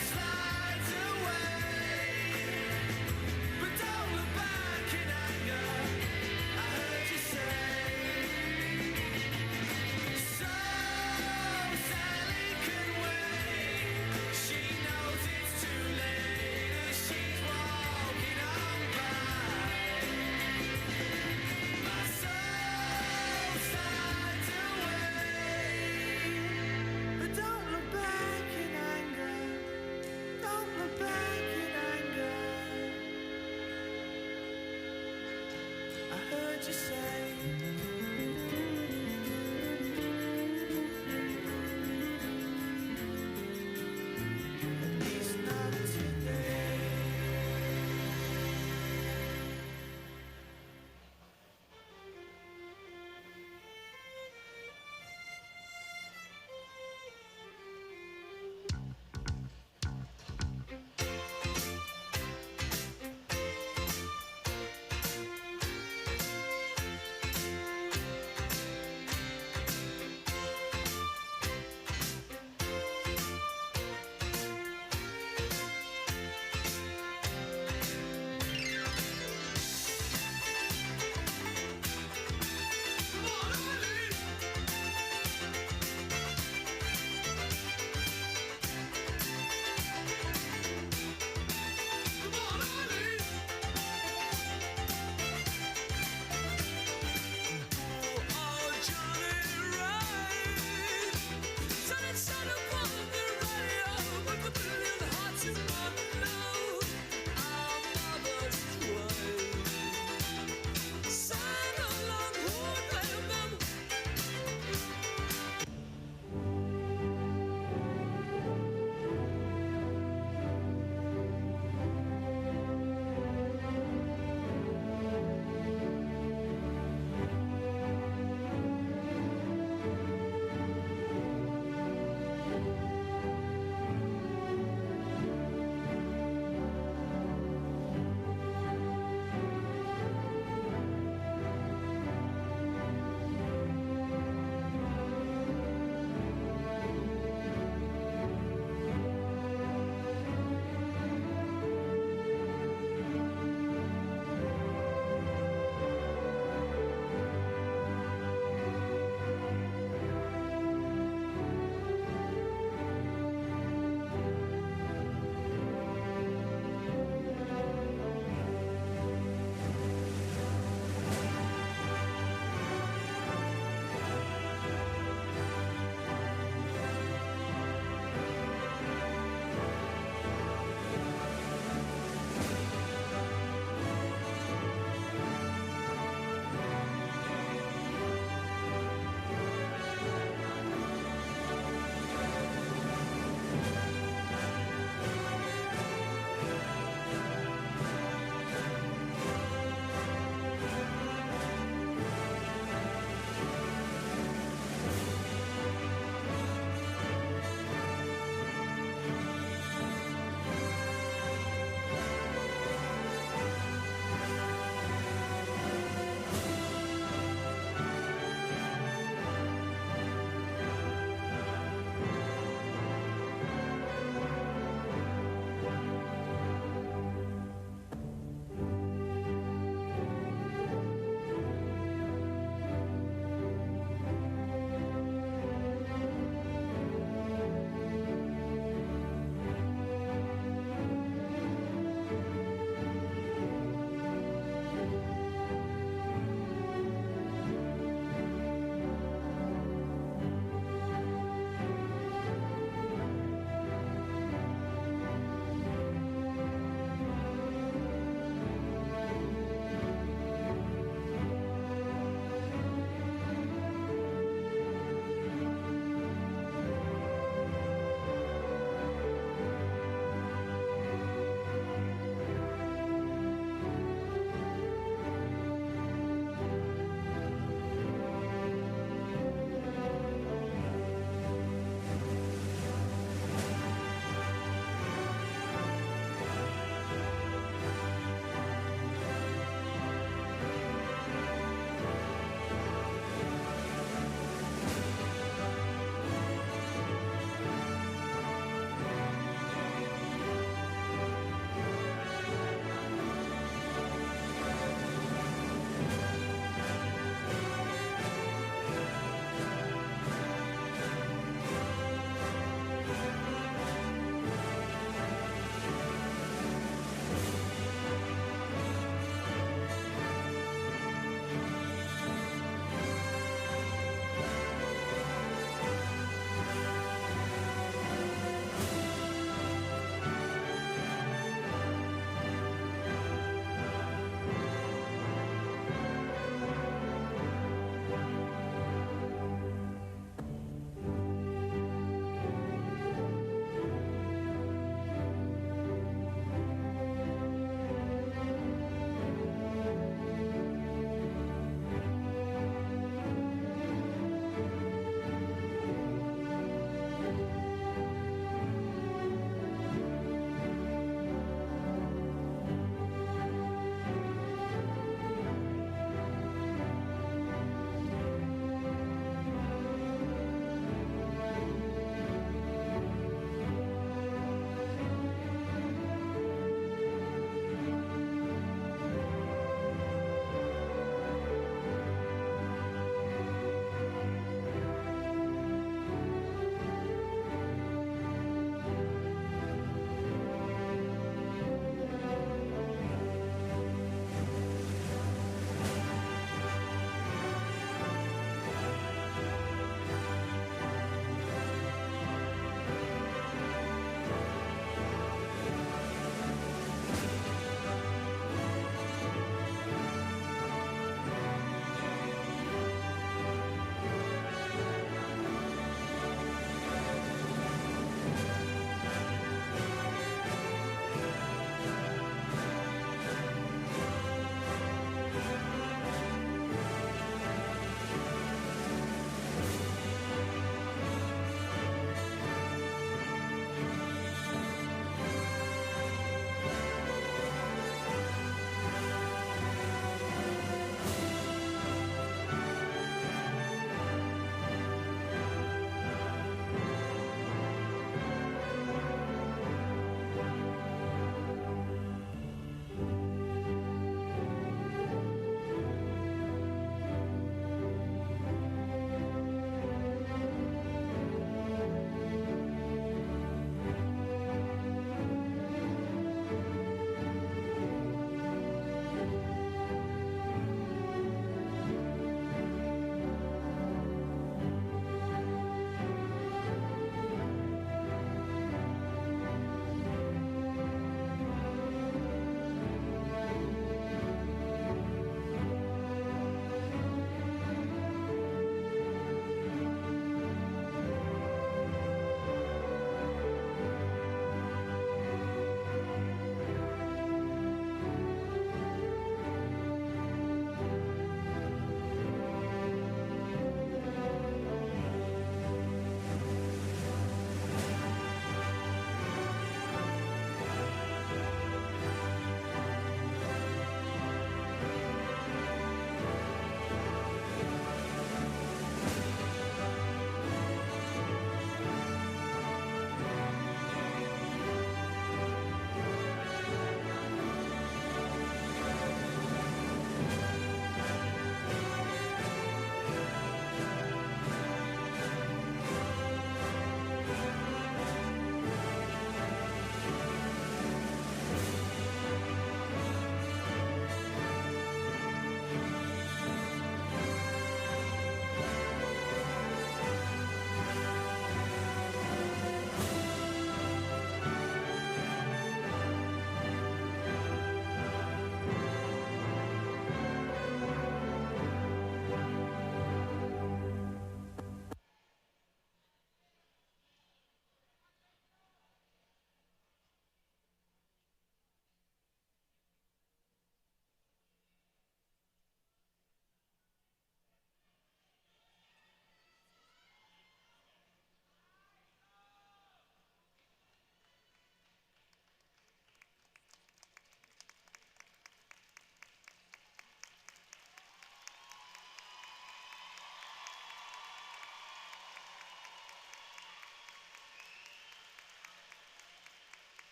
slides away, but don't look back in anger. I heard you say, so Sally can wait. She knows it's too late as she's walking on by. My soul slides away, but don't look back in anger. Don't look back in anger. I heard you say, at least not today.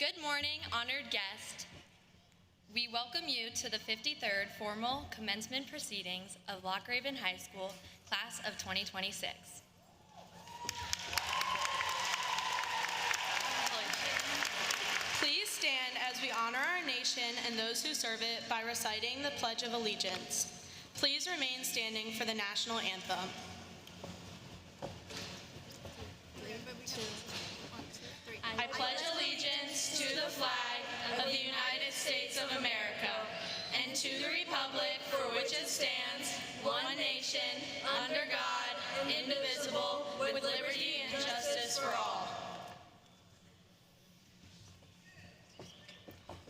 Good morning, honored guest. We welcome you to the 53rd formal commencement proceedings of Loch Raven High School, class of 2026. Please stand as we honor our nation and those who serve it by reciting the Pledge of Allegiance. Please remain standing for the national anthem. I pledge allegiance to the flag of the United States of America and to the republic for which it stands, one nation, under God, indivisible, with liberty and justice for all.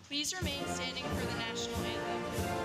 Please remain standing for the national anthem.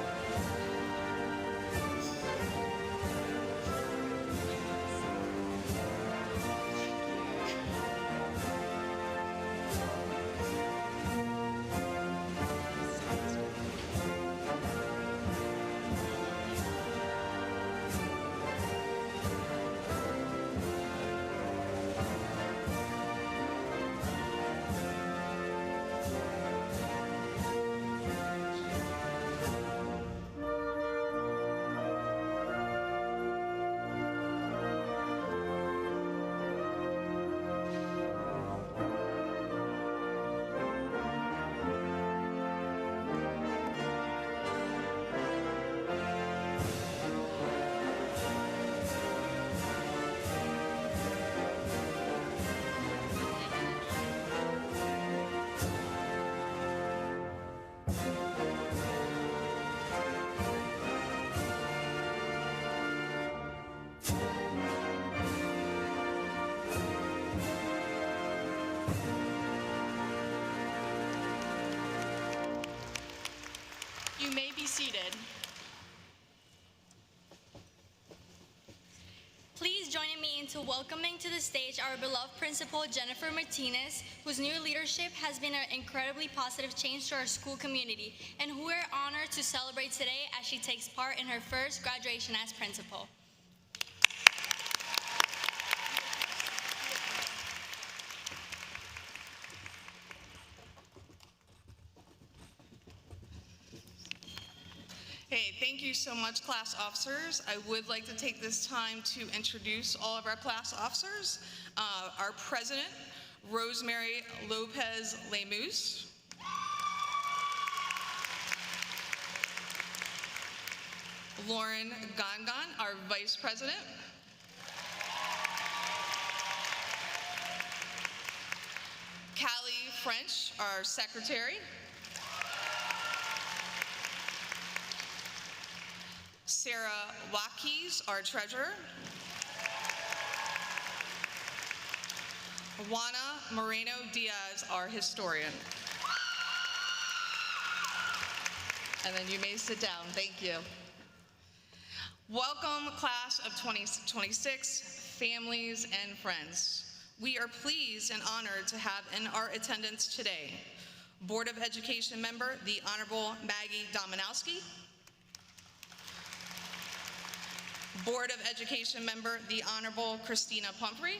You may be seated. Please join me into welcoming to the stage our beloved principal, Jennifer Martinez, whose new leadership has been an incredibly positive change to our school community, and who we're honored to celebrate today as she takes part in her first graduation as principal. Hey, thank you so much, class officers. I would like to take this time to introduce all of our class officers. Our president, Rosemary Lopez Lemus. Lauren Gongon, our vice president. Callie French, our secretary. Sarah Watkes, our treasurer. Juana Moreno Diaz, our historian. And then you may sit down. Thank you. Welcome, class of 2026, families and friends. We are pleased and honored to have in our attendance today Board of Education member, the Honorable Maggie Dominowski. Board of Education member, the Honorable Christina Pumphrey.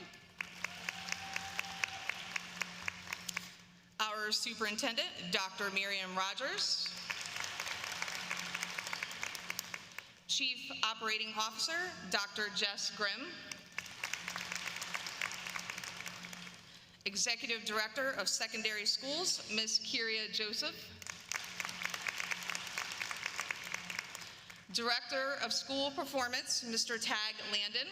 Our superintendent, Dr. Miriam Rogers. Chief Operating Officer, Dr. Jess Grimm. Executive Director of Secondary Schools, Ms. Kyria Joseph. Director of School Performance, Mr. Tag Landon.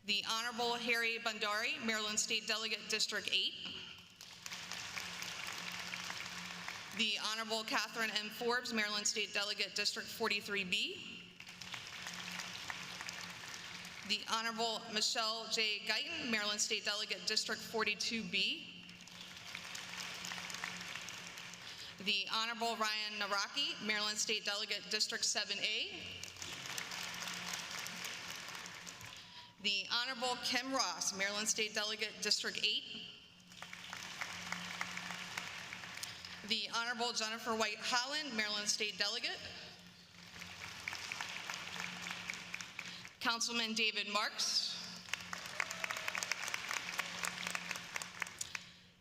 The Honorable Harry Bandari, Maryland State Delegate, District 8. The Honorable Catherine M. Forbes, Maryland State Delegate, District 43B. The Honorable Michelle J. Guyton, Maryland State Delegate, District 42B. The Honorable Ryan Naraki, Maryland State Delegate, District 7A. The Honorable Kim Ross, Maryland State Delegate, District 8. The Honorable Jennifer White Holland, Maryland State Delegate. Councilman David Marks.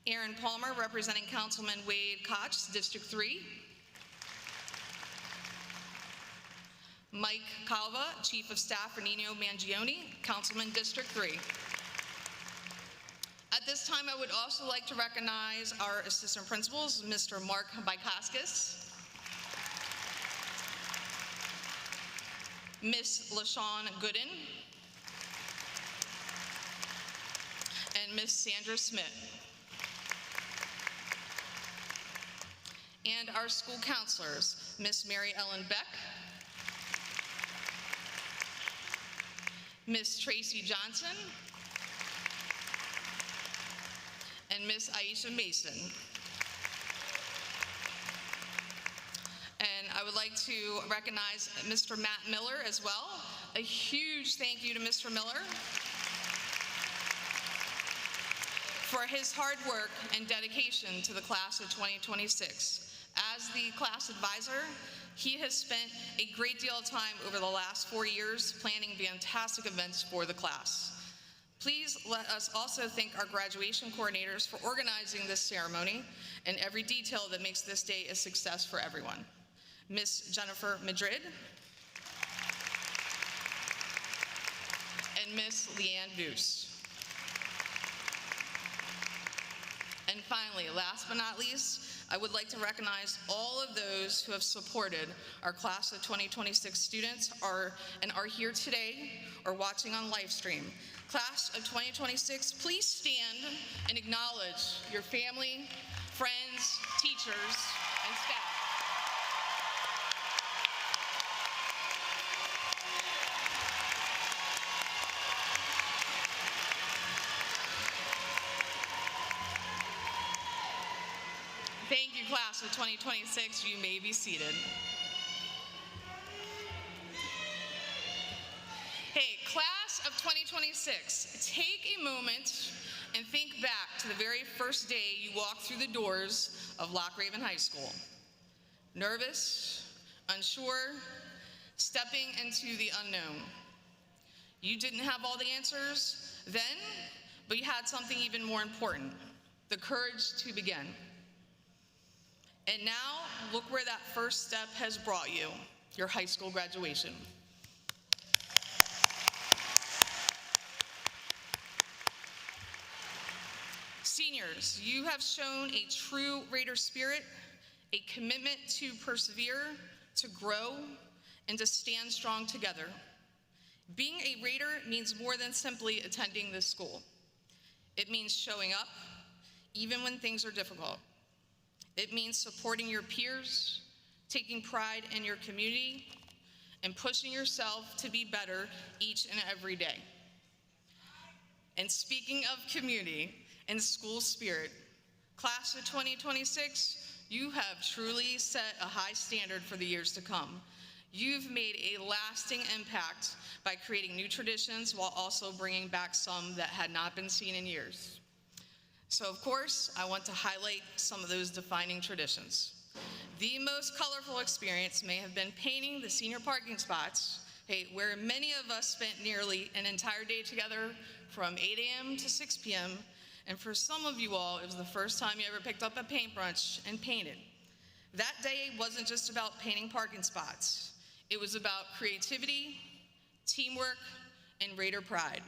Aaron Palmer, representing Councilman Wade Koch, District 3. Mike Calva, Chief of Staff for Nino Mangione, Councilman District 3. At this time, I would also like to recognize our assistant principals, Mr. Mark Bykaskis, Miss LaShawn Gooden, and Miss Sandra Smith. And our school counselors, Miss Mary Ellen Beck, Miss Tracy Johnson, and Miss Aisha Mason. And I would like to recognize Mr. Matt Miller as well. A huge thank you to Mr. Miller for his hard work and dedication to the class of 2026. As the class advisor, he has spent a great deal of time over the last 4 years planning fantastic events for the class. Please let us also thank our graduation coordinators for organizing this ceremony and every detail that makes this day a success for everyone. Miss Jennifer Madrid and Miss Leanne Boos. And finally, last but not least, I would like to recognize all of those who have supported our class of 2026 students and are here today or watching on live stream. Class of 2026, please stand and acknowledge your family, friends, teachers, and staff. Thank you, class of 2026. You may be seated. Hey, class of 2026, take a moment and think back to the very first day you walked through the doors of Loch Raven High School. Nervous, unsure, stepping into the unknown. You didn't have all the answers then, but you had something even more important, the courage to begin. And now, look where that first step has brought you, your high school graduation. Seniors, you have shown a true Raider spirit, a commitment to persevere, to grow, and to stand strong together. Being a Raider means more than simply attending this school. It means showing up, even when things are difficult. It means supporting your peers, taking pride in your community, and pushing yourself to be better each and every day. And speaking of community and school spirit, class of 2026, you have truly set a high standard for the years to come. You've made a lasting impact by creating new traditions while also bringing back some that had not been seen in years. So, of course, I want to highlight some of those defining traditions. The most colorful experience may have been painting the senior parking spots, where many of us spent nearly an entire day together from 8 a.m. to 6 p.m., and for some of you all, it was the first time you ever picked up a paintbrush and painted. That day wasn't just about painting parking spots. It was about creativity, teamwork, and Raider pride.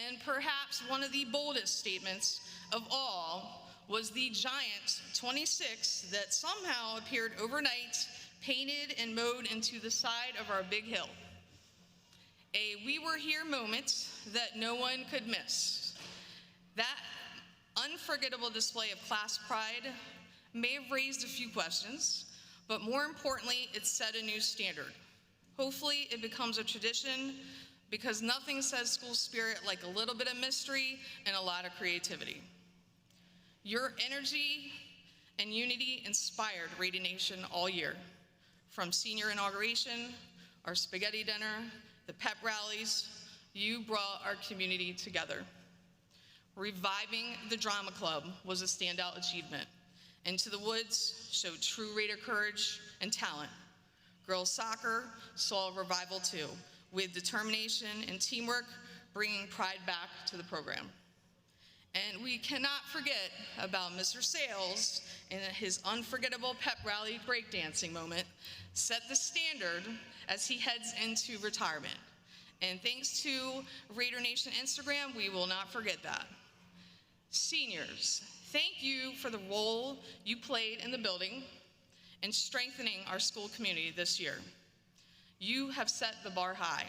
And perhaps one of the boldest statements of all was the giant 26 that somehow appeared overnight, painted and mowed into the side of our big hill. A "we were here" moment that no one could miss. That unforgettable display of class pride may have raised a few questions, but more importantly, it set a new standard. Hopefully, it becomes a tradition, because nothing says school spirit like a little bit of mystery and a lot of creativity. Your energy and unity inspired Raider Nation all year. From senior inauguration, our spaghetti dinner, the pep rallies, you brought our community together. Reviving the drama club was a standout achievement. Into the Woods showed true Raider courage and talent. Girls soccer saw a revival too, with determination and teamwork bringing pride back to the program. And we cannot forget about Mr. Sales and his unforgettable pep rally breakdancing moment set the standard as he heads into retirement. And thanks to Raider Nation Instagram, we will not forget that. Seniors, thank you for the role you played in the building and strengthening our school community this year. You have set the bar high,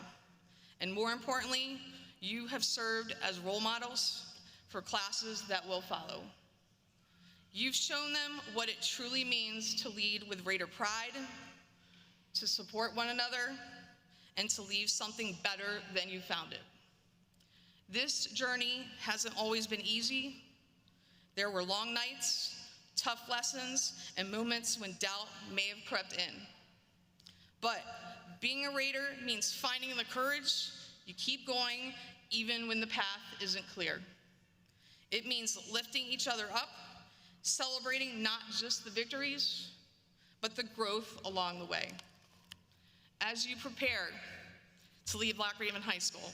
and more importantly, you have served as role models for classes that will follow. You've shown them what it truly means to lead with Raider pride, to support one another, and to leave something better than you found it. This journey hasn't always been easy. There were long nights, tough lessons, and moments when doubt may have crept in. But being a Raider means finding the courage. You keep going even when the path isn't clear. It means lifting each other up, celebrating not just the victories, but the growth along the way. As you prepare to leave Loch Raven High School,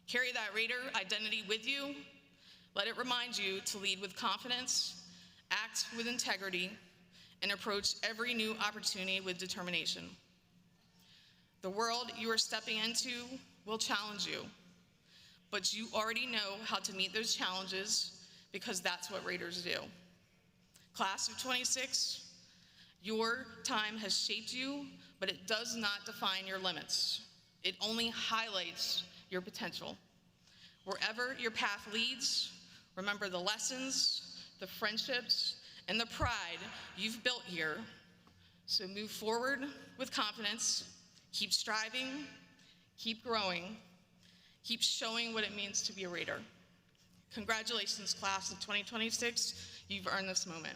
carry that Raider identity with you. Let it remind you to lead with confidence, act with integrity, and approach every new opportunity with determination. The world you are stepping into will challenge you, but you already know how to meet those challenges because that's what Raiders do. Class of 26, your time has shaped you, but it does not define your limits. It only highlights your potential. Wherever your path leads, remember the lessons, the friendships, and the pride you've built here. So move forward with confidence, keep striving, keep growing, keep showing what it means to be a Raider. Congratulations, class of 2026. You've earned this moment.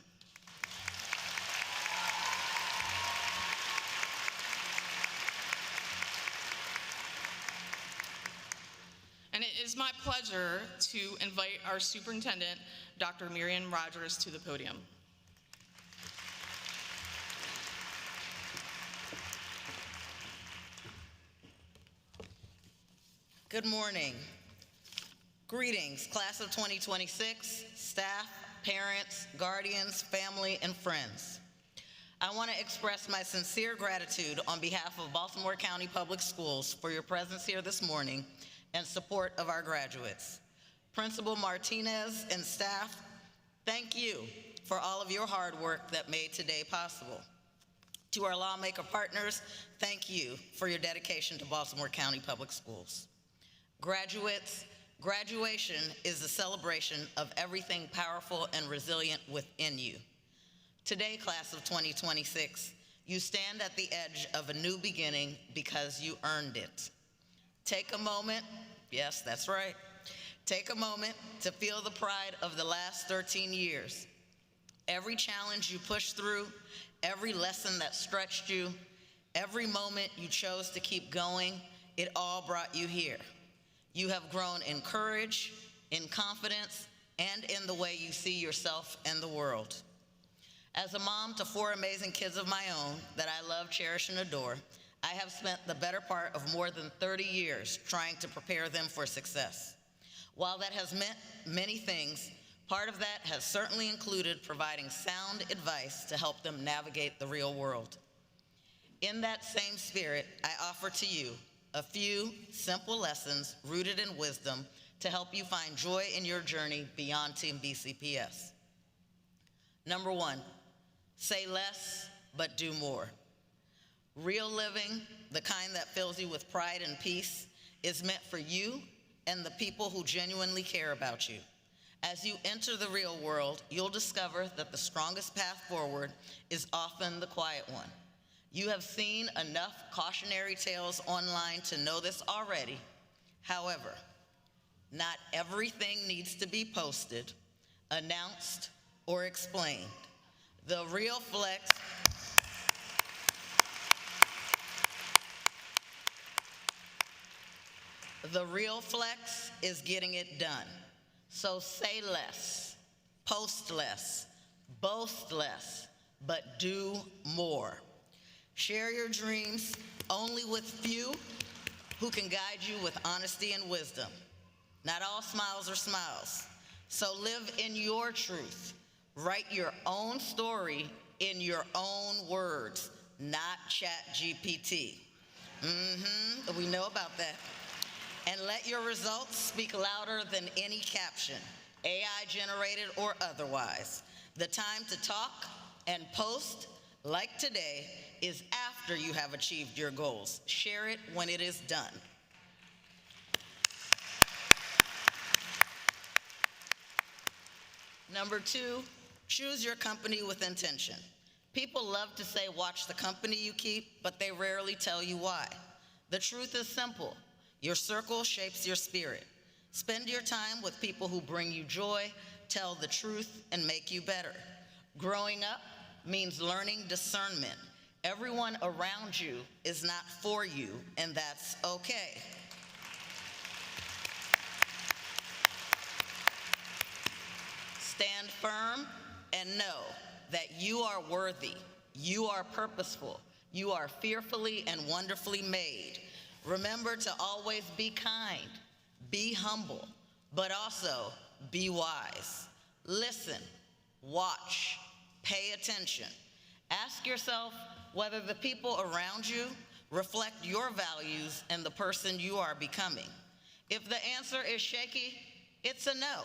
And it is my pleasure to invite our superintendent, Dr. Miriam Rogers, to the podium. Good morning. Greetings, class of 2026, staff, parents, guardians, family, and friends. I want to express my sincere gratitude on behalf of Baltimore County Public Schools for your presence here this morning and support of our graduates. Principal Martinez and staff, thank you for all of your hard work that made today possible. To our lawmaker partners, thank you for your dedication to Baltimore County Public Schools. Graduates, graduation is the celebration of everything powerful and resilient within you. Today, class of 2026, you stand at the edge of a new beginning because you earned it. Take a moment, yes, that's right. Take a moment to feel the pride of the last 13 years. Every challenge you pushed through, every lesson that stretched you, every moment you chose to keep going, it all brought you here. You have grown in courage, in confidence, and in the way you see yourself and the world. As a mom to 4 amazing kids of my own that I love, cherish, and adore, I have spent the better part of more than 30 years trying to prepare them for success. While that has meant many things, part of that has certainly included providing sound advice to help them navigate the real world. In that same spirit, I offer to you a few simple lessons rooted in wisdom to help you find joy in your journey beyond Team BCPS. Number 1, say less, but do more. Real living, the kind that fills you with pride and peace, is meant for you and the people who genuinely care about you. As you enter the real world, you'll discover that the strongest path forward is often the quiet one. You have seen enough cautionary tales online to know this already. However, not everything needs to be posted, announced, or explained. The real flex is getting it done. So say less, post less, boast less, but do more. Share your dreams only with few who can guide you with honesty and wisdom. Not all smiles are smiles. So live in your truth. Write your own story in your own words, not ChatGPT. We know about that. And let your results speak louder than any caption, AI generated or otherwise. The time to talk and post, like today, is after you have achieved your goals. Share it when it is done. Number 2, choose your company with intention. People love to say, watch the company you keep, but they rarely tell you why. The truth is simple. Your circle shapes your spirit. Spend your time with people who bring you joy, tell the truth, and make you better. Growing up means learning discernment. Everyone around you is not for you, and that's okay. Stand firm and know that you are worthy, you are purposeful, you are fearfully and wonderfully made. Remember to always be kind, be humble, but also be wise. Listen, watch, pay attention. Ask yourself whether the people around you reflect your values and the person you are becoming. If the answer is shaky, it's a no.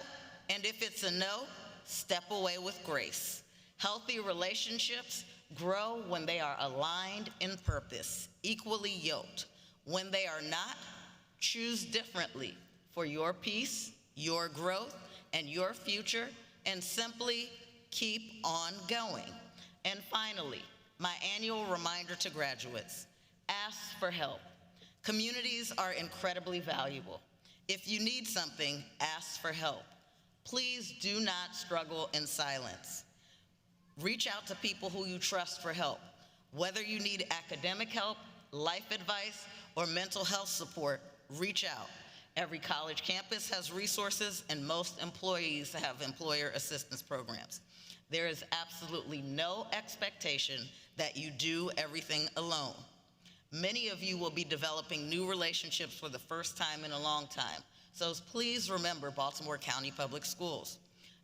And if it's a no, step away with grace. Healthy relationships grow when they are aligned in purpose, equally yoked. When they are not, choose differently for your peace, your growth, and your future, and simply keep on going. And finally, my annual reminder to graduates, ask for help. Communities are incredibly valuable. If you need something, ask for help. Please do not struggle in silence. Reach out to people who you trust for help. Whether you need academic help, life advice, or mental health support, reach out. Every college campus has resources, and most employees have employer assistance programs. There is absolutely no expectation that you do everything alone. Many of you will be developing new relationships for the first time in a long time. So please remember Baltimore County Public Schools.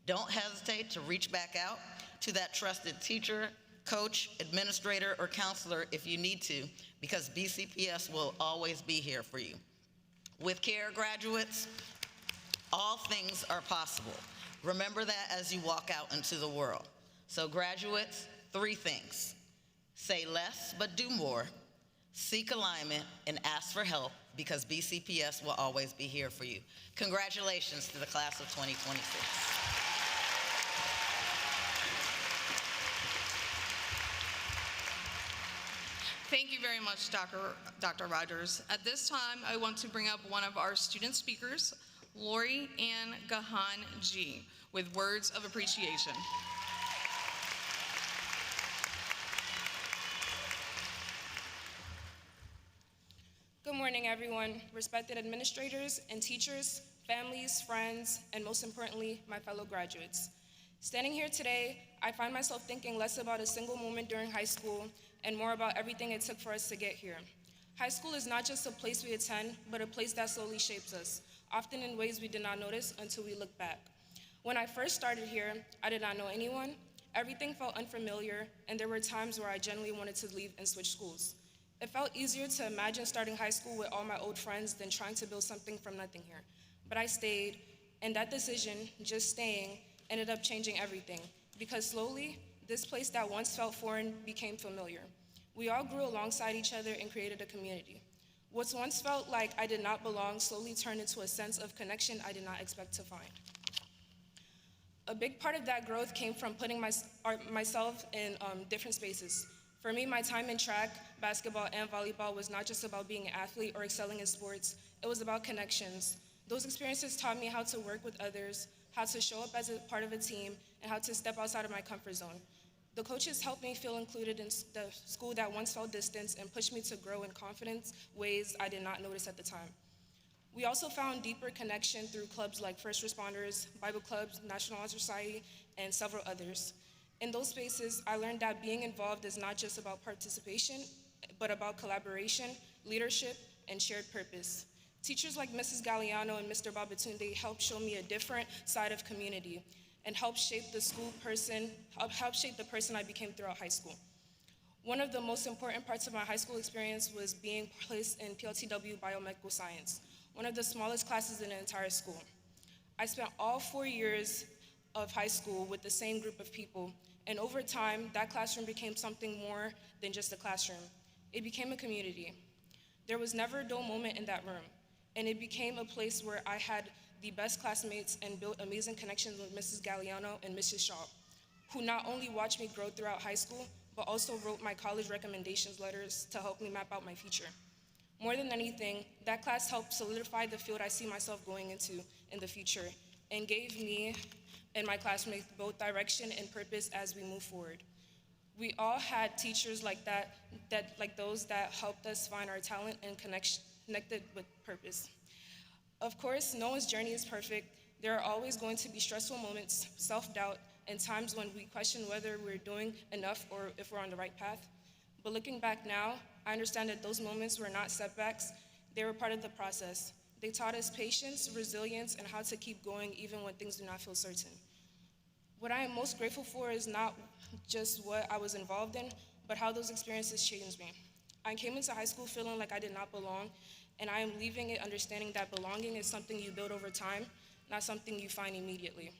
Don't hesitate to reach back out to that trusted teacher, coach, administrator, or counselor if you need to, because BCPS will always be here for you. With care, graduates, all things are possible. Remember that as you walk out into the world. So graduates, 3 things. Say less, but do more. Seek alignment and ask for help, because BCPS will always be here for you. Congratulations to the class of 2026. Thank you very much, Dr. Rogers. At this time, I want to bring up one of our student speakers, Lori Ann Gahan G, with words of appreciation. Good morning, everyone. Respected administrators and teachers, families, friends, and most importantly, my fellow graduates. Standing here today, I find myself thinking less about a single moment during high school and more about everything it took for us to get here. High school is not just a place we attend, but a place that slowly shapes us, often in ways we did not notice until we look back. When I first started here, I did not know anyone. Everything felt unfamiliar, and there were times where I genuinely wanted to leave and switch schools. It felt easier to imagine starting high school with all my old friends than trying to build something from nothing here. But I stayed, and that decision, just staying, ended up changing everything. Because slowly, this place that once felt foreign became familiar. We all grew alongside each other and created a community. What once felt like I did not belong slowly turned into a sense of connection I did not expect to find. A big part of that growth came from putting myself in different spaces. For me, my time in track, basketball, and volleyball was not just about being an athlete or excelling in sports, it was about connections. Those experiences taught me how to work with others, how to show up as a part of a team, and how to step outside of my comfort zone. The coaches helped me feel included in the school that once felt distant and pushed me to grow in confidence ways I did not notice at the time. We also found deeper connection through clubs like First Responders, Bible clubs, National Honor Society, and several others. In those spaces, I learned that being involved is not just about participation, but about collaboration, leadership, and shared purpose. Teachers like Mrs. Galliano and Mr. Babatunde helped show me a different side of community and helped shape the person I became throughout high school. One of the most important parts of my high school experience was being placed in PLTW Biomedical Science, one of the smallest classes in the entire school. I spent all 4 years of high school with the same group of people, and over time, that classroom became something more than just a classroom. It became a community. There was never a dull moment in that room, and it became a place where I had the best classmates and built amazing connections with Mrs. Galliano and Mrs. Shaw, who not only watched me grow throughout high school, but also wrote my college recommendations letters to help me map out my future. More than anything, that class helped solidify the field I see myself going into in the future and gave me and my classmates both direction and purpose as we move forward. We all had teachers like those that helped us find our talent and connected with purpose. Of course, no one's journey is perfect. There are always going to be stressful moments, self-doubt, and times when we question whether we're doing enough or if we're on the right path. But looking back now, I understand that those moments were not setbacks, they were part of the process. They taught us patience, resilience, and how to keep going even when things do not feel certain. What I am most grateful for is not just what I was involved in, but how those experiences changed me. I came into high school feeling like I did not belong, and I am leaving it understanding that belonging is something you build over time, not something you find immediately.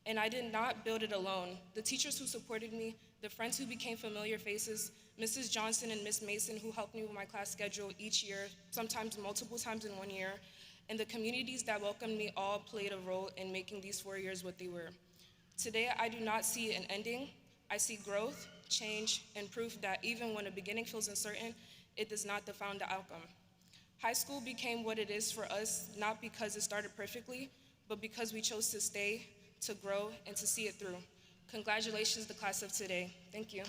And I did not build it alone. The teachers who supported me, the friends who became familiar faces, Mrs. Johnson and Miss Mason who helped me with my class schedule each year, sometimes multiple times in 1 year, and the communities that welcomed me all played a role in making these 4 years what they were. Today, I do not see an ending. I see growth, change, and proof that even when a beginning feels uncertain, it does not define the outcome. High school became what it is for us, not because it started perfectly, but because we chose to stay, to grow, and to see it through. Congratulations, the class of today. Thank you.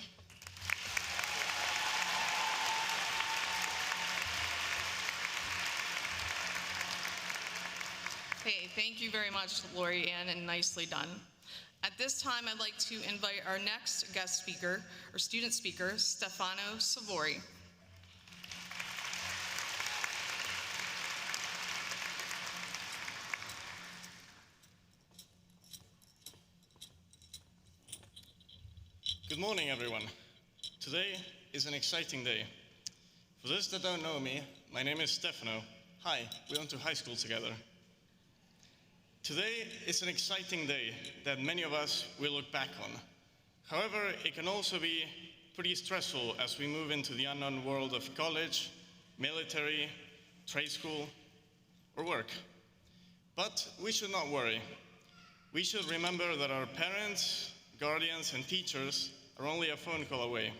Hey, thank you very much, Lori Ann, and nicely done. At this time, I'd like to invite our next guest speaker, or student speaker, Stefano Savori. Good morning, everyone. Today is an exciting day. For those that don't know me, my name is Stefano. Hi, we went to high school together. Today is an exciting day that many of us will look back on. However, it can also be pretty stressful as we move into the unknown world of college, military, trade school, or work. But we should not worry. We should remember that our parents, guardians, and teachers are only a phone call away.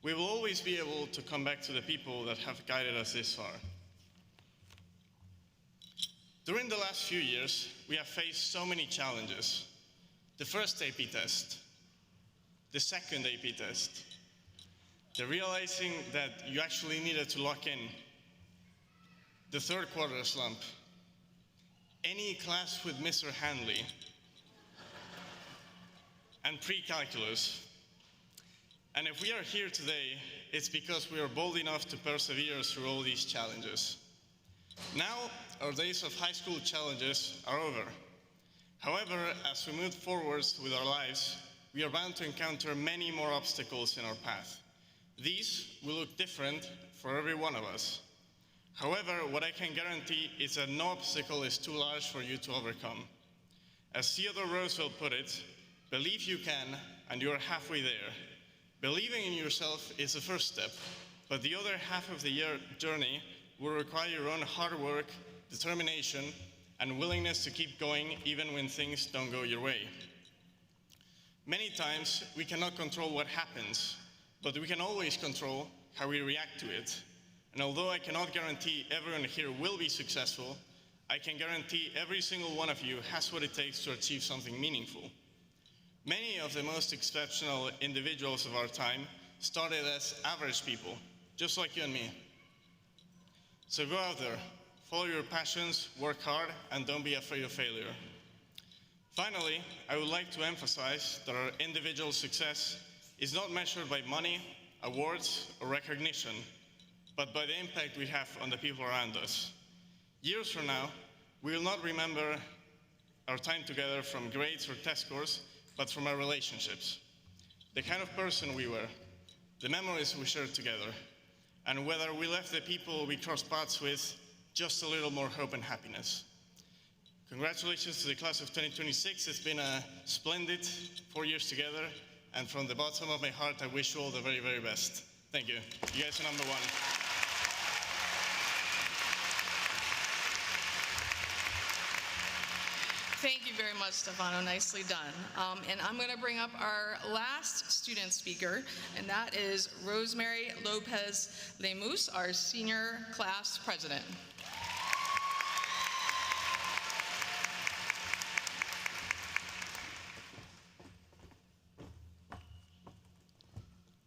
We will always be able to come back to the people that have guided us this far. During the last few years, we have faced so many challenges. The first AP test, the second AP test, the realizing that you actually needed to lock in, the third quarter slump, any class with Mr. Hanley, and pre-calculus. And if we are here today, it's because we are bold enough to persevere through all these challenges. Now, our days of high school challenges are over. However, as we move forwards with our lives, we are bound to encounter many more obstacles in our path. These will look different for every one of us. However, what I can guarantee is that no obstacle is too large for you to overcome. As Theodore Roosevelt put it, believe you can, and you are halfway there. Believing in yourself is the first step, but the other half of the journey will require your own hard work, determination, and willingness to keep going even when things don't go your way. Many times, we cannot control what happens, but we can always control how we react to it. And although I cannot guarantee everyone here will be successful, I can guarantee every single one of you has what it takes to achieve something meaningful. Many of the most exceptional individuals of our time started as average people, just like you and me. So go out there, follow your passions, work hard, and don't be afraid of failure. Finally, I would like to emphasize that our individual success is not measured by money, awards, or recognition, but by the impact we have on the people around us. Years from now, we will not remember our time together from grades or test scores, but from our relationships. The kind of person we were, the memories we shared together, and whether we left the people we crossed paths with just a little more hope and happiness. Congratulations to the class of 2026. It's been a splendid 4 years together, and from the bottom of my heart, I wish you all the very, very best. Thank you. You guys are number one. Thank you very much, Stefano. Nicely done. And I'm going to bring up our last student speaker, and that is Rosemary Lopez Lemus, our senior class president.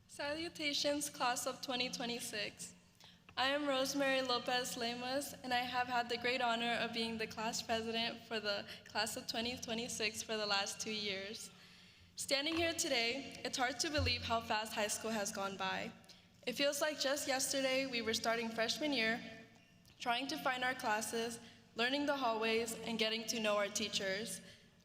Salutations, class of 2026. I am Rosemary Lopez Lemus, and I have had the great honor of being the class president for the class of 2026 for the last 2 years. Standing here today, it's hard to believe how fast high school has gone by. It feels like just yesterday we were starting freshman year, trying to find our classes, learning the hallways, and getting to know our teachers.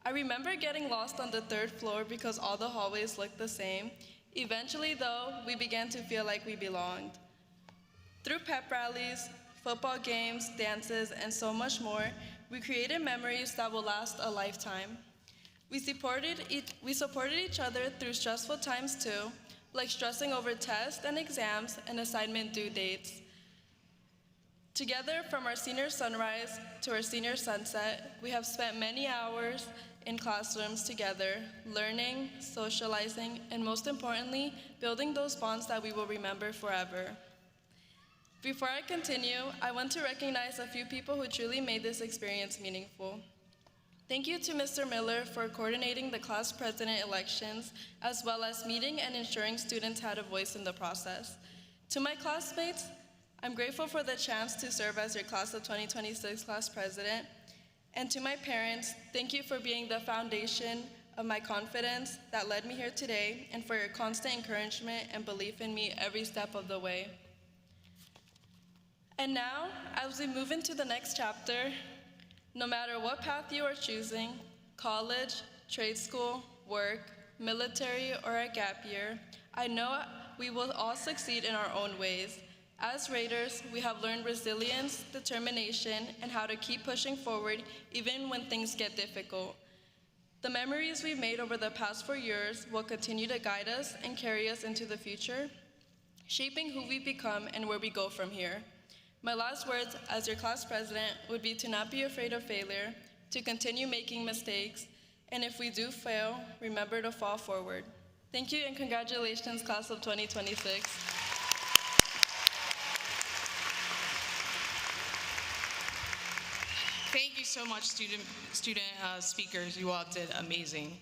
I remember getting lost on the 3rd floor because all the hallways looked the same. Eventually, though, we began to feel like we belonged. Through pep rallies, football games, dances, and so much more, we created memories that will last a lifetime. We supported each other through stressful times too, like stressing over tests and exams and assignment due dates. Together, from our senior sunrise to our senior sunset, we have spent many hours in classrooms together, learning, socializing, and most importantly, building those bonds that we will remember forever. Before I continue, I want to recognize a few people who truly made this experience meaningful. Thank you to Mr. Miller for coordinating the class president elections, as well as meeting and ensuring students had a voice in the process. To my classmates, I'm grateful for the chance to serve as your class of 2026 class president. And to my parents, thank you for being the foundation of my confidence that led me here today, and for your constant encouragement and belief in me every step of the way. And now, as we move into the next chapter, no matter what path you are choosing, college, trade school, work, military, or a gap year, I know we will all succeed in our own ways. As Raiders, we have learned resilience, determination, and how to keep pushing forward even when things get difficult. The memories we've made over the past 4 years will continue to guide us and carry us into the future, shaping who we become and where we go from here. My last words as your class president would be to not be afraid of failure, to continue making mistakes, and if we do fail, remember to fall forward. Thank you and congratulations, class of 2026. Thank you so much, student speakers. You all did amazing.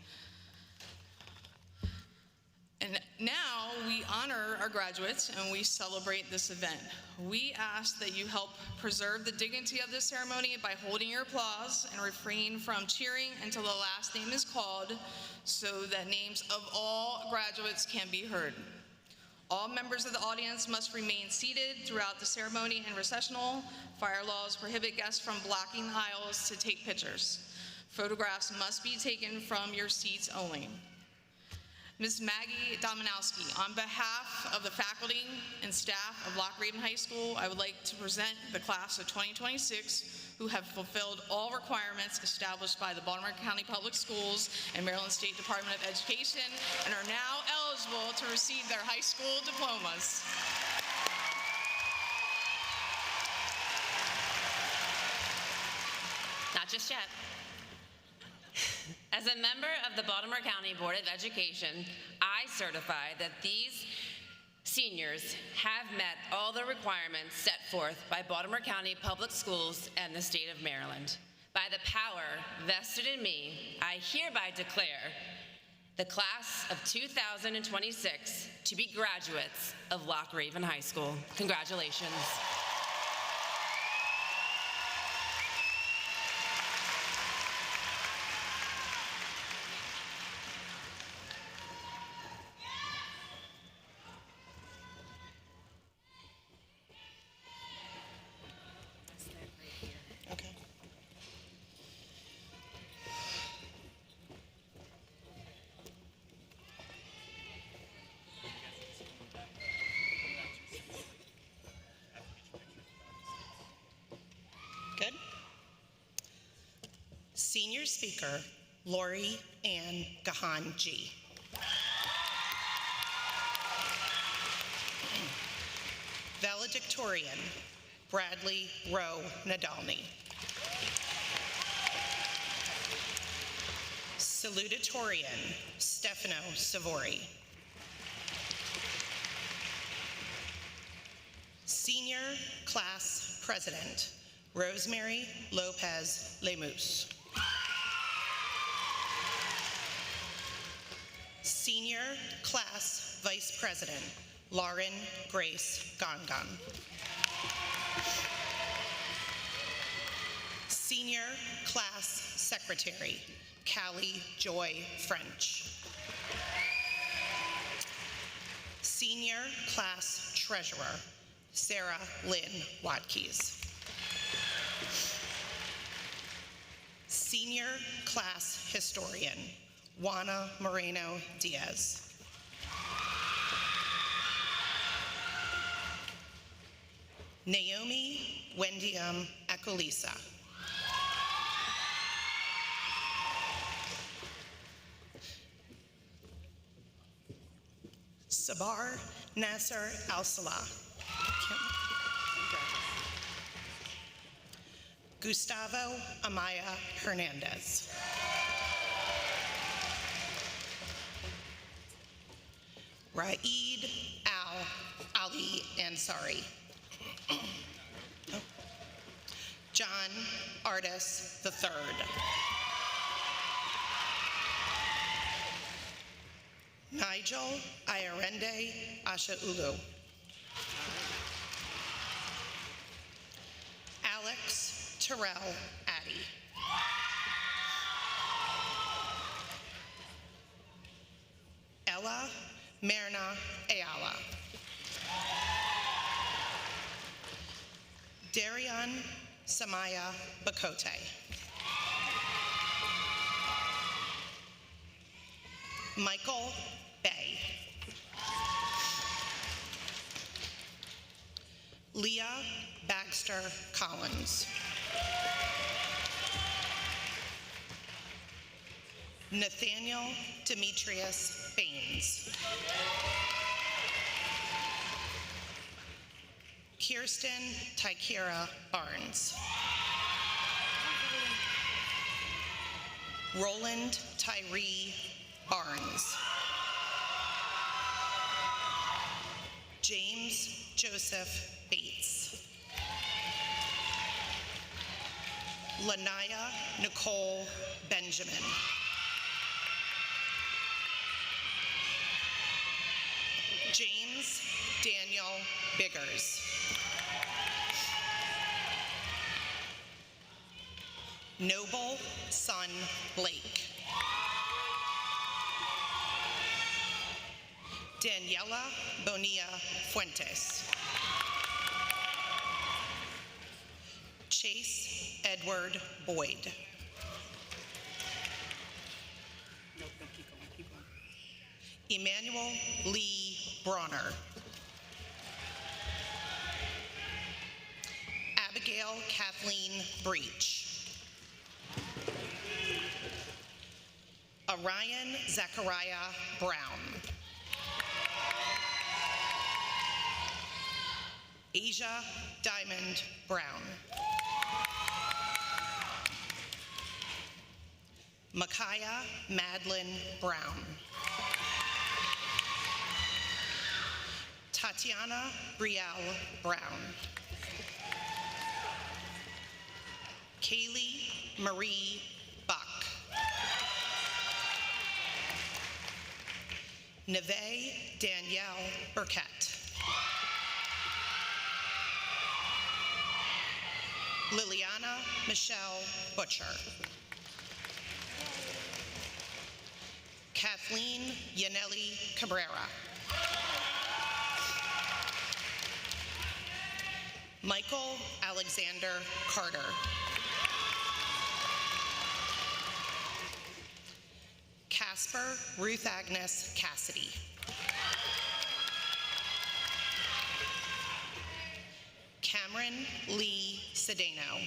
And now we honor our graduates and we celebrate this event. We ask that you help preserve the dignity of this ceremony by holding your applause and refrain from cheering until the last name is called so that names of all graduates can be heard. All members of the audience must remain seated throughout the ceremony and recessional. Fire laws prohibit guests from blocking the aisles to take pictures. Photographs must be taken from your seats only. Ms. Maggie Dominowski, on behalf of the faculty and staff of Loch Raven High School, I would like to present the class of 2026 who have fulfilled all requirements established by the Baltimore County Public Schools and Maryland State Department of Education and are now eligible to receive their high school diplomas. Not just yet. As a member of the Baltimore County Board of Education, I certify that these seniors have met all the requirements set forth by Baltimore County Public Schools and the state of Maryland. By the power vested in me, I hereby declare the class of 2026 to be graduates of Loch Raven High School. Congratulations. Senior speaker, Lori Ann Gahan G. Valedictorian, Bradley Rowe Nadalny. Salutatorian, Stefano Savori. Senior Class President, Rosemary Lopez Lemus. Senior Class Vice President, Lauren Grace Gongon. Senior Class Secretary, Callie Joy French. Senior Class Treasurer, Sarah Lynn Watkes. Senior Class Historian, Juana Moreno Diaz. Naomi Wendiam Ecolisa. Sabar Nasser Al-Salah. Gustavo Amaya Hernandez. Raed Ali Ansari. John Artis III. Nigel Ayarende Ashaulu. Alex Terrell Addy. Ella Merna Ayala. Darian Samaya Bakote. Michael Bay. Leah Baxter Collins. Nathaniel Demetrius Baines. Kirsten Tykira Barnes. Roland Tyree Barnes. James Joseph Bates. Lanaya Nicole Benjamin. James Daniel Biggers. Noble Son Blake. Daniela Bonilla Fuentes. Chase Edward Boyd. Emmanuel Lee Bronner. Abigail Kathleen Breach. Orion Zachariah Brown. Asia Diamond Brown. Micaiah Madeline Brown. Tatiana Brielle Brown. Kaylee Marie Buck. Neve Danielle Burkett. Liliana Michelle Butcher. Kathleen Yaneli Cabrera. Michael Alexander Carter. Casper Ruth Agnes Cassidy. Cameron Lee Cedeno.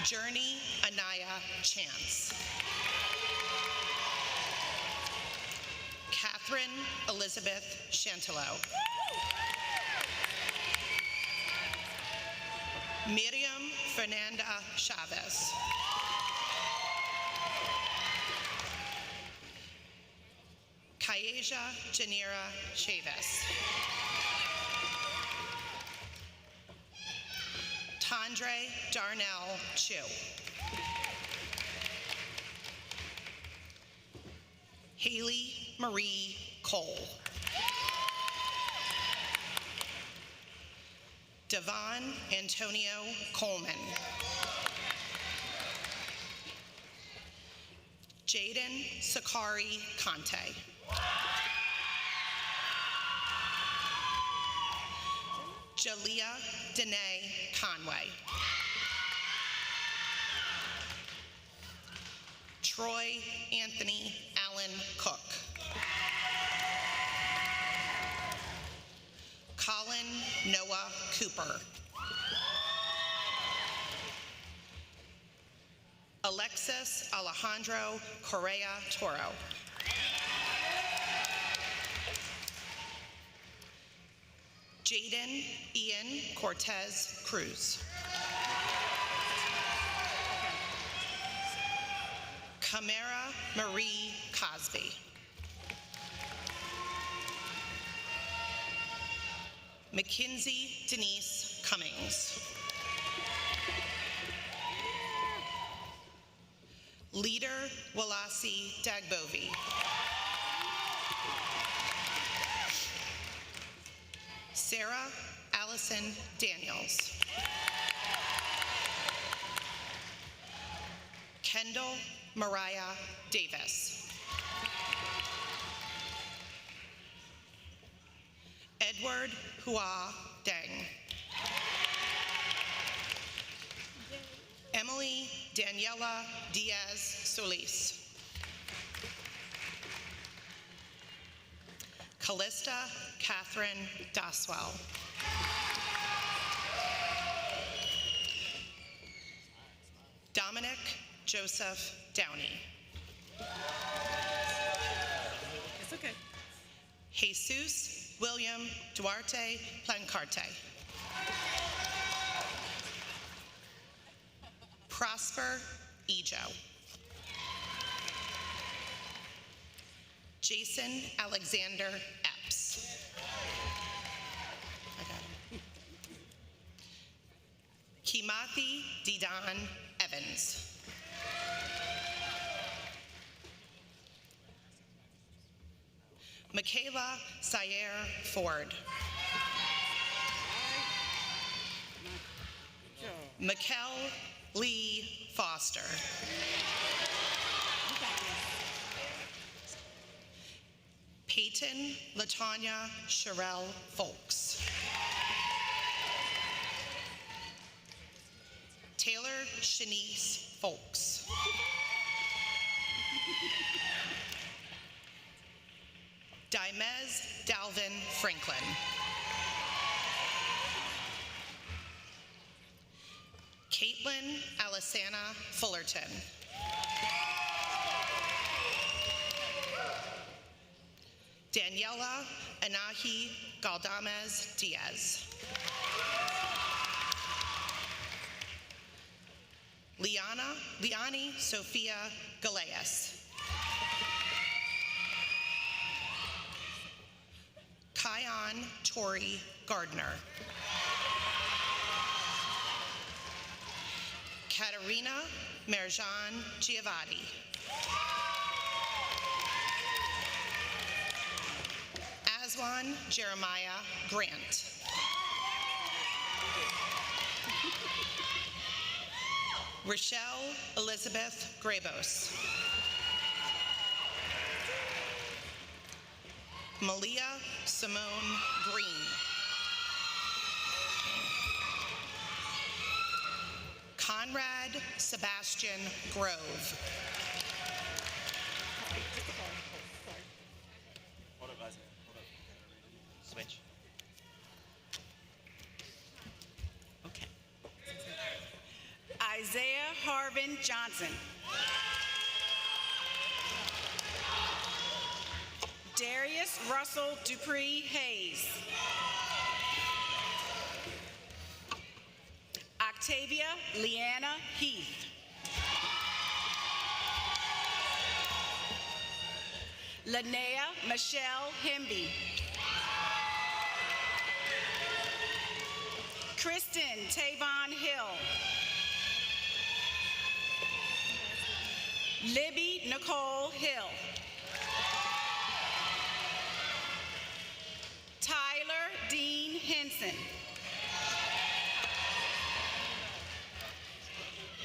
Journey Anaya Chance. Catherine Elizabeth Chantelot. Miriam Fernanda Chavez. Kayeja Janira Chavez. Tandre Darnell Chu. Haley Marie Cole. Devon Antonio Coleman. Jaden Sakari Conte. Jalea Danae Conway. Troy Anthony Allen Cook. Colin Noah Cooper. Alexis Alejandro Correa Toro. Jaden Ian Cortez Cruz. Camara Marie Cosby. Mackenzie Denise Cummings. Leader Walasi Dagbovi. Sarah Allison Daniels. Kendall Mariah Davis. Edward Hua Deng. Emily Daniela Diaz Solis. Callista Catherine Doswell. Dominic Joseph Downey. It's okay. Jesus William Duarte Plancarte. Prosper Ejo. Jason Alexander Epps. I got him. Kimathi Didon Evans. Michaela Sayer Ford. Mikkel Lee Foster. Peyton Latanya Sherelle Folks. Taylor Shanice Folks. Dimez Dalvin Franklin. Caitlin Alisana Fullerton. Daniela Anahi Galdamez Diaz. Liani Sophia Galeas. Kion Tori Gardner. Katerina Merjan Giavatti. Aswan Jeremiah Grant. Rochelle Elizabeth Grabos. Malia Simone Green. Conrad Sebastian Grove. Switch. Okay. I Isaiah Harvin Johnson. Darius Russell Dupree Hayes. Octavia Leanna Heath. Linnea Michelle Hemby. Kristen Tavon Hill. Libby Nicole Hill. Tyler Dean Henson.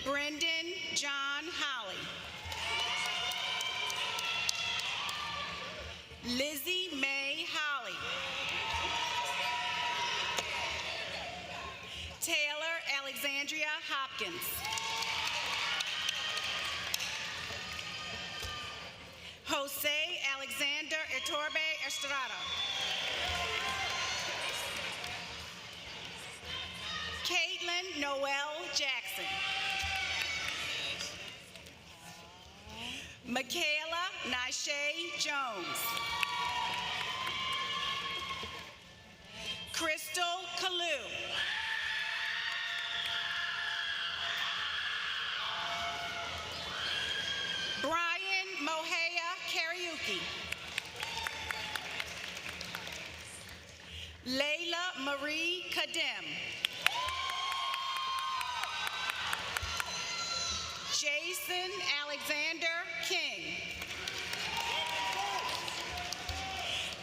Brendan John Holly. Lizzie Mae Holly. Taylor Alexandria Hopkins. Jose Alexander Iturbe Estrada. Caitlin Noel Jackson. Michaela Nishay Jones. Crystal Kalu. Brian Mohea Karaoke. Layla Marie Kadem. Jason Alexander King.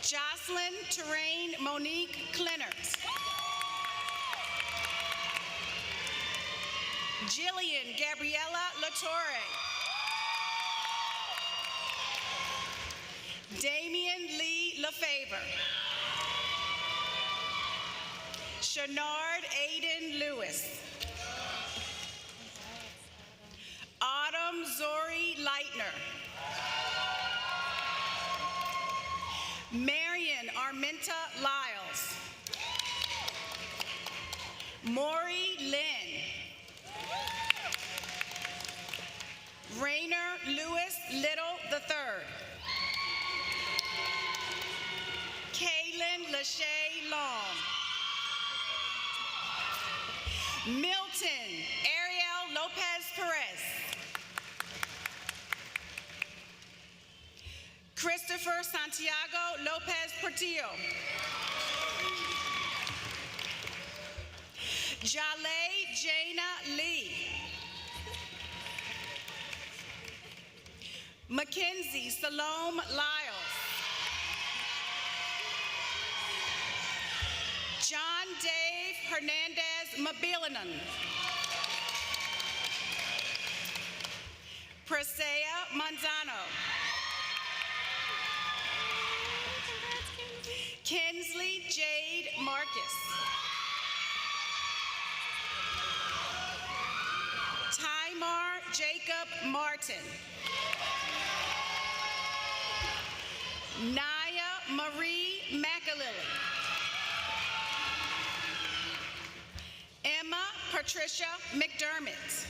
Jocelyn Terrain Monique Clennert. Jillian Gabriella Latorre. Damian Lee LaFavor. Shenard Aiden Lewis. Autumn Zori Leitner. Marion Arminta Lyles. Maury Lynn. Rainer Lewis Little III. Kaylin Lachey Long. Milton Ariel Lopez Perez. Christopher Santiago Lopez Portillo. Jaleh Jana Lee. Mackenzie Salome Lyles. John Dave Hernandez Mabilinan. Presea Manzano. Kinsley Jade Marcus. Tymar Jacob Martin. Naya Marie McAlilly. Emma Patricia McDermott.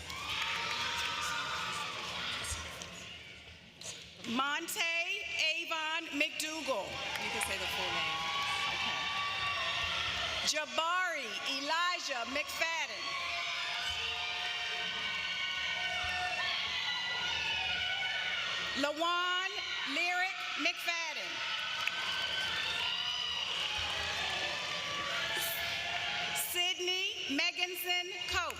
Monte Avon McDougal. You can say the full name. Jabari Elijah McFadden. Lawan Lyric McFadden. Sydney Meganson Coke.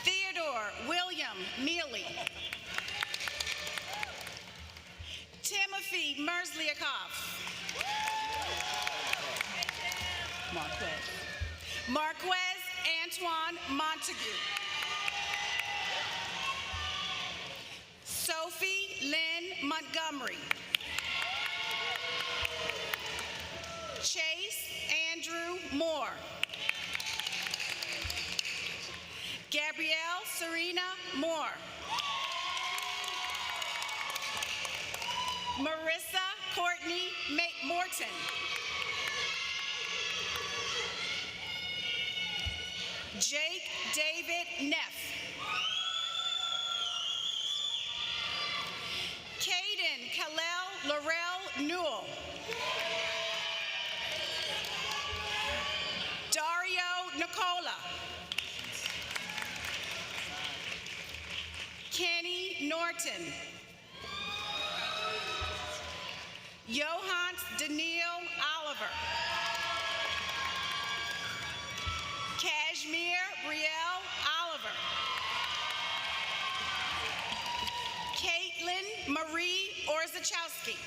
Theodore William Mealy. Timothy Merzliakoff. Marquez Antoine Montague. Sophie Lynn Montgomery. Chase Andrew Moore. Gabrielle Serena Moore. Marissa Courtney Morton. Jake David Neff. Caden Kalel Laurel Newell. Dario Nicola. Kenny Norton. Johans Daniel Oliver. Kashmir Brielle Oliver. Caitlin Marie Orzachowski.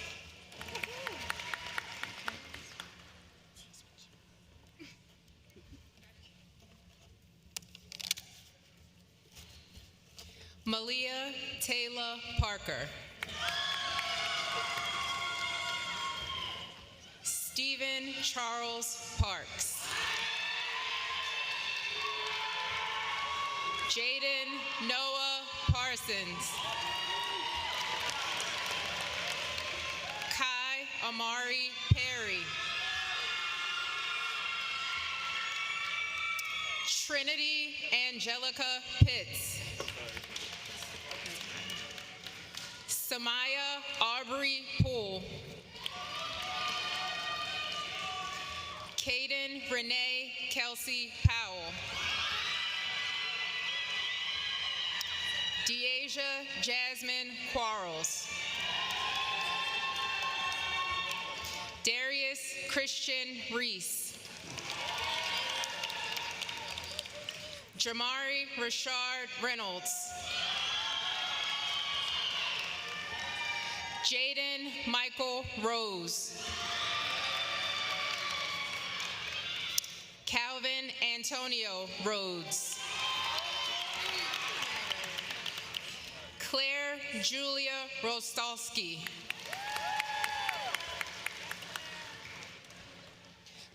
Malia Taylor Parker. Stephen Charles Parks. Jaden Noah Parsons. Kai Amari Perry. Trinity Angelica Pitts. Samaya Aubrey Poole. Caden Renee Kelsey Powell. Deasia Jasmine Quarles. Darius Christian Reese. Jamari Rashard Reynolds. Jaden Michael Rose. Calvin Antonio Rhodes. Claire Julia Rostalski.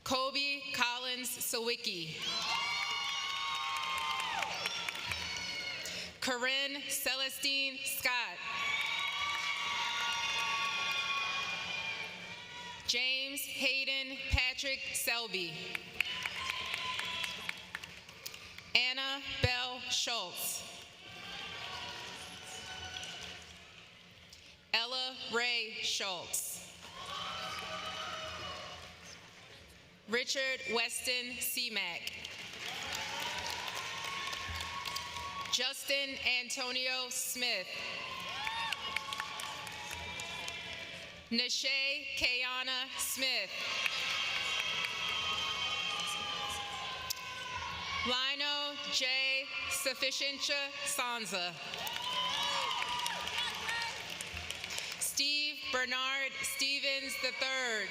Kobe Collins Sawicki. Corinne Celestine Scott. James Hayden Patrick Selby. Anna Bell Schultz. Ella Ray Schultz. Richard Weston Seamack. Justin Antonio Smith. Nashay Kayana Smith. Lino J. Sufficientia Sanza. Steve Bernard Stevens III.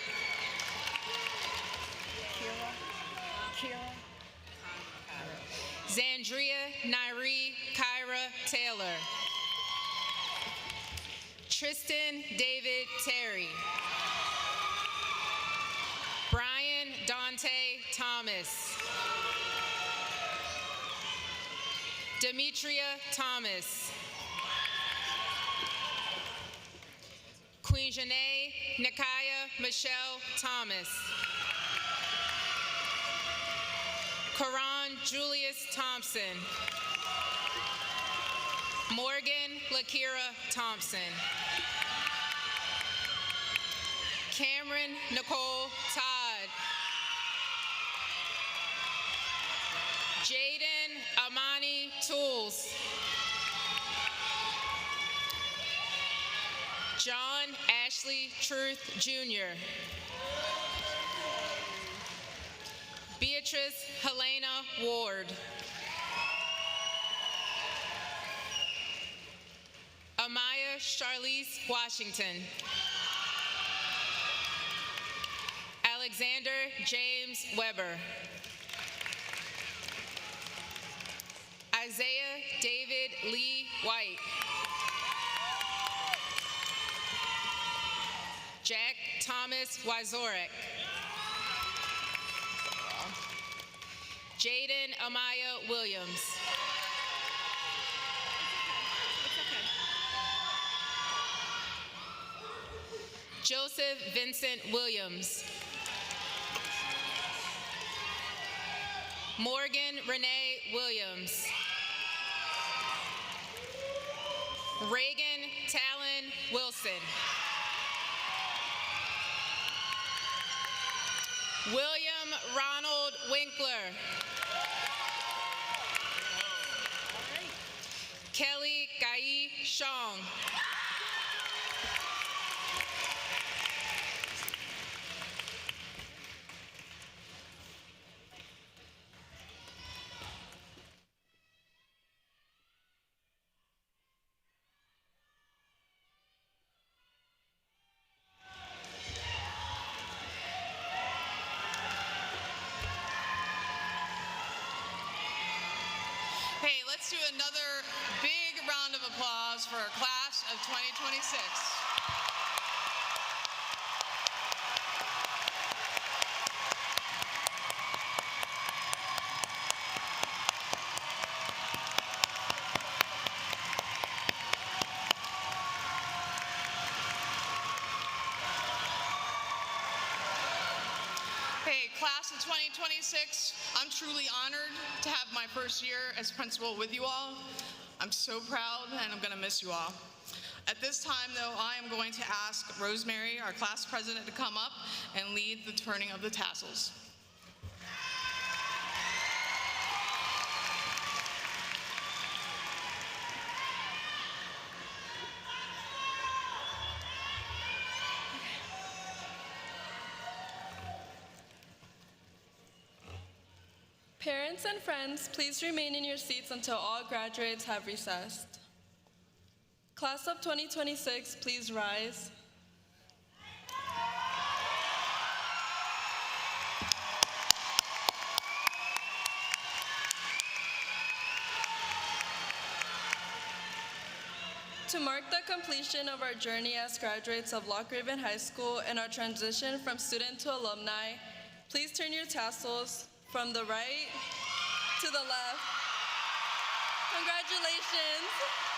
Zandria Nairi Kyra Taylor. Tristan David Terry. Brian Dante Thomas. Demetria Thomas. Queen Janae Nikaya Michelle Thomas. Karan Julius Thompson. Morgan Lakira Thompson. Cameron Nicole Todd. Jaden Amani Tools. John Ashley Truth Jr. Beatrice Helena Ward. Amaya Charlize Washington. Alexander James Weber. Isaiah David Lee White. Jack Thomas Wazorek. Jaden Amaya Williams. Joseph Vincent Williams. Morgan Renee Williams. Reagan Talon Wilson. William Ronald Winkler. Kelly Gai Shong. Hey, let's do another big round of applause for our class of 2026. Hey, class of 2026, I'm truly honored to have my first year as principal with you all. I'm so proud and I'm gonna miss you all. At this time though, I am going to ask Rosemary, our class president, to come up and lead the turning of the tassels. Parents and friends, please remain in your seats until all graduates have recessed. Class of 2026, please rise. To mark the completion of our journey as graduates of Loch Raven High School and our transition from student to alumni, please turn your tassels from the right to the left. Congratulations.